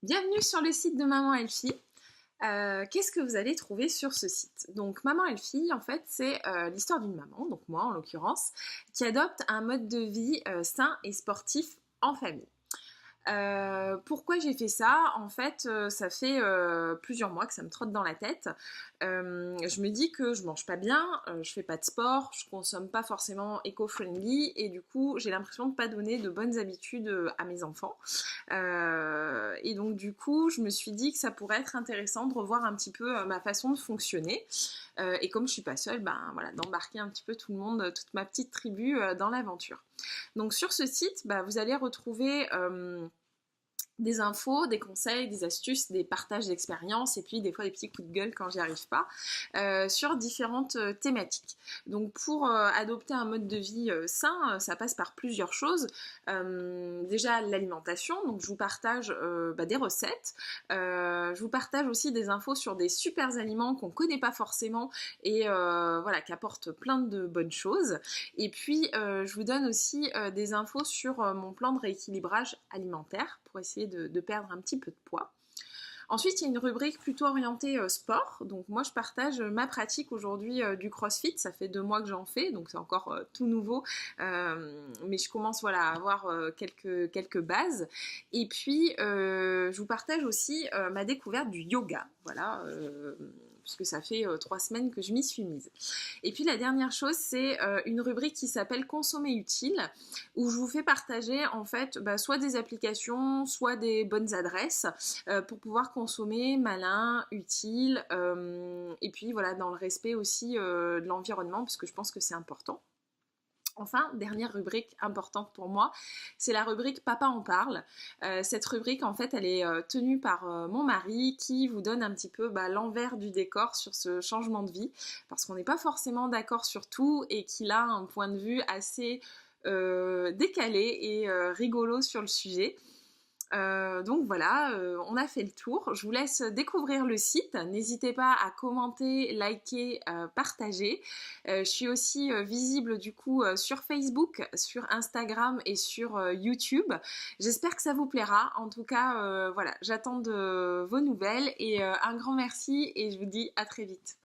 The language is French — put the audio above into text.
Bienvenue sur le site de Maman Elfie. Qu'est-ce que vous allez trouver sur ce site? Donc Maman Elfie, en fait, c'est l'histoire d'une maman, donc moi en l'occurrence, qui adopte un mode de vie sain et sportif en famille. Pourquoi j'ai fait ça? En fait, ça fait plusieurs mois que ça me trotte dans la tête. Je me dis que je mange pas bien, je fais pas de sport, je consomme pas forcément éco-friendly et du coup j'ai l'impression de pas donner de bonnes habitudes à mes enfants. Et donc du coup je me suis dit que ça pourrait être intéressant de revoir un petit peu ma façon de fonctionner. Et comme je suis pas seule, ben voilà, d'embarquer un petit peu tout le monde, toute ma petite tribu dans l'aventure. Donc sur ce site, bah, vous allez retrouver des infos, des conseils, des astuces, des partages d'expériences et puis des fois des petits coups de gueule quand j'y arrive pas sur différentes thématiques. Donc pour adopter un mode de vie sain, ça passe par plusieurs choses. Déjà l'alimentation, donc je vous partage des recettes, je vous partage aussi des infos sur des super aliments qu'on connaît pas forcément et voilà, qui apportent plein de bonnes choses. Et puis je vous donne aussi des infos sur mon plan de rééquilibrage alimentaire pour essayer de perdre un petit peu de poids. Ensuite, il y a une rubrique plutôt orientée sport. Donc moi, je partage ma pratique aujourd'hui du CrossFit. Ça fait 2 mois que j'en fais, donc c'est encore tout nouveau. Mais je commence voilà, à avoir quelques bases. Et puis, je vous partage aussi ma découverte du yoga. Voilà, puisque ça fait 3 semaines que je m'y suis mise. Et puis la dernière chose, c'est une rubrique qui s'appelle Consommer utile, où je vous fais partager en fait soit des applications, soit des bonnes adresses pour pouvoir consommer malin, utile, et puis voilà, dans le respect aussi de l'environnement, parce que je pense que c'est important. Enfin, dernière rubrique importante pour moi, c'est la rubrique Papa en parle. Cette rubrique, en fait, elle est tenue par mon mari qui vous donne un petit peu l'envers du décor sur ce changement de vie, parce qu'on n'est pas forcément d'accord sur tout et qu'il a un point de vue assez décalé et rigolo sur le sujet. Donc voilà, on a fait le tour. Je vous laisse découvrir le site. N'hésitez pas à commenter, liker, partager. Je suis aussi visible du coup sur Facebook, sur Instagram et sur YouTube. J'espère que ça vous plaira. En tout cas, voilà, j'attends de vos nouvelles et un grand merci et je vous dis à très vite.